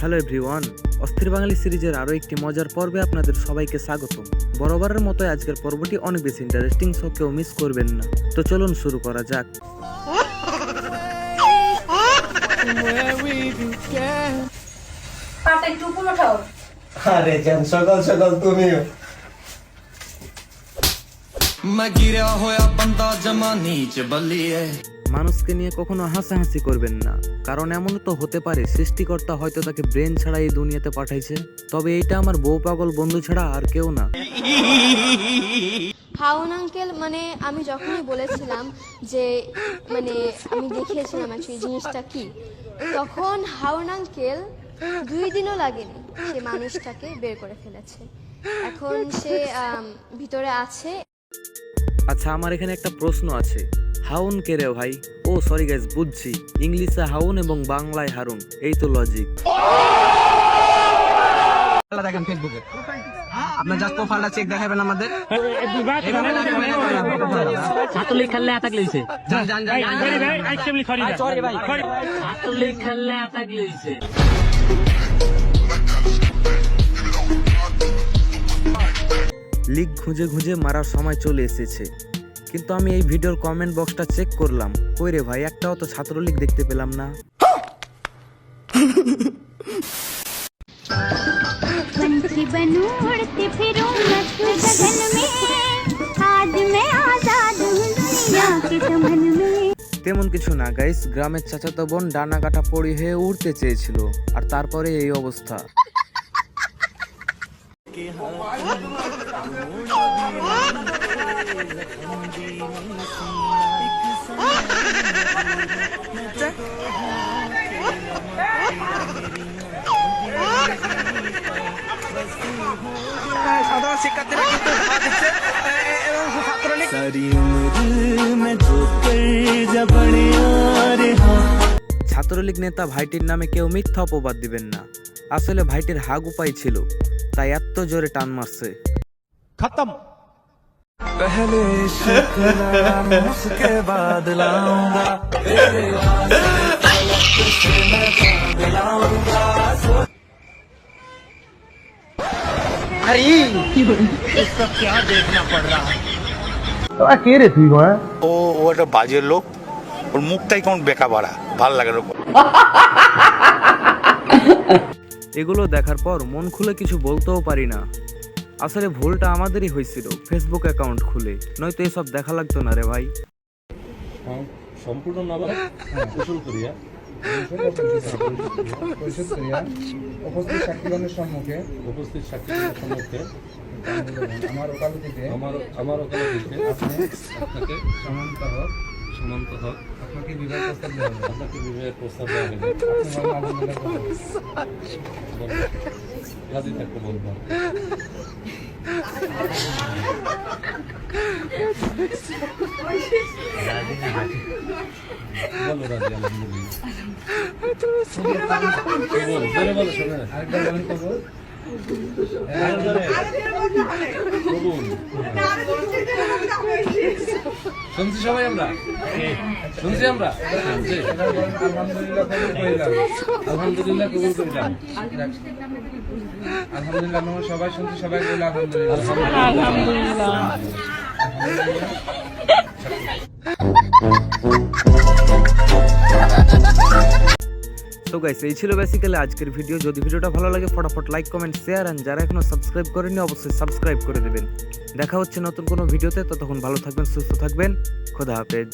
Hello everyone, অস্থির বাঙালি সিরিজের আরো একটি মজার পর্বে আপনাদের সবাইকে স্বাগত। বরাবরের মতো আজকের পর্বটি অনেক বেশি ইন্টারেস্টিং, সো কেউ মিস করবেন না। তো চলুন শুরু করা যাক। আরে জান, সকাল সকাল তুমিও। मैं गिरा होया बंदा जमानी च बल्लिए। মানুষকে নিয়ে কখনো হাসাহাসি করবেন না, কারণ এমন তো হতে পারে সৃষ্টিকর্তা হয়তো তাকে ব্রেন ছাড়া এই দুনিয়াতে পাঠাইছে। তবে এইটা আমার বউ পাগল বন্ধু ছাড়া আর কেউ না। হাউন আঙ্কেল, মানে আমি যখনই বলেছিলাম যে মানে আমি দেখিয়েছিলাম অ্যাকচুয়ালি জিনিসটা কি, তখন হাউন আঙ্কেল 2 দিনও লাগেনি সে মানুষটাকে বের করে ফেলেছে। এখন সে ভিতরে আছে। আচ্ছা, আমার এখানে একটা প্রশ্ন আছে। হাউন কে রে ভাই? ও সরি গাইস, বুঝছি, ইংলিশে হাউন এবং বাংলায় হারুন, এই তো লজিক। দেখেন ফেসবুকে আপনার জাস্ট প্রোফাইলটা চেক দেখাবেন আমাদের। ছাত্রলীগ খেললে আতাক লইছে। ছাত্রলীগ খেললে আতাক লইছে। লিগ খুঁজে খুঁজে মারার সময় চলে এসেছে, কিন্তু আমি এই ভিডিওর কমেন্ট বক্সটা চেক করলাম, কই রে ভাই, একটাও তো ছাত্রলীগ দেখতে পেলাম না। पंछी बनूं उड़ती फिरूं मस्त गगन में, आज मैं आजाद हूँ दुनिया के चमन में। তেমন কিছু না গাইস, গ্রামের চাচাতো বোন ডানা কাটা পড়ি হয়ে উড়তে চেয়েছিল, আর তারপরে এই অবস্থা। সাধারণ শিক্ষার্থীরা কিন্তু ধাওয়া দিচ্ছে এবং ছাত্রলীগ ছাত্রলীগ নেতা ভাইটির নামে কেউ মিথ্যা অপবাদ দিবেন না। আসলে ভাইটির হাগ উপায় ছিল, তাই এত জোরে টান মারছে। पहले उसके बाद लाऊंगा ও একটা বাজের লোক, ওর মুখটাই কেমন বেকা বাড়া, ভাল লাগে না। এগুলো দেখার পর মন খুলে কিছু বলতেও পারি না। আসলে ভুলটা আমাদেরই হয়েছিল ফেসবুক অ্যাকাউন্ট খুলে, নয়তো এসব দেখা লাগতো না রে ভাই। সম্পূর্ণ নবাব কুশল করিয়া পরিশোধ করিয়া উপস্থিত সাক্ষীগণের সম্মুখে আমার ওকালতিতে আপনাকে সমান্ত হক আপনাকে বিবাহের প্রস্তাব দেওয়া হবে। রাজি থাকতে বলবো। বলো রাজি, আলহামদুলিল্লাহ। বলো শোনে আরেকবার বলেন কবুল। শুনছি সবাই, আমরা শুনছি, আমরা আলহামদুলিল্লাহ কবুল করিলাম। আলহামদুলিল্লাহ কবুল করিলাম। আলহামদুলিল্লাহ, আমরা সবাই শুনছি, সবাই বলে আলহামদুলিল্লাহ। তো গাইস, এই ছিল বেসিক্যালি আজকের ভিডিও। যদি ভিডিওটা ভালো লাগে ফটাফট লাইক, কমেন্ট, শেয়ার, আর যারা এখনো সাবস্ক্রাইব করেননি অবশ্যই সাবস্ক্রাইব করে দেবেন। দেখা হচ্ছে নতুন কোনো ভিডিওতে, ততক্ষণ ভালো থাকবেন, সুস্থ থাকবেন, খোদা হাফেজ।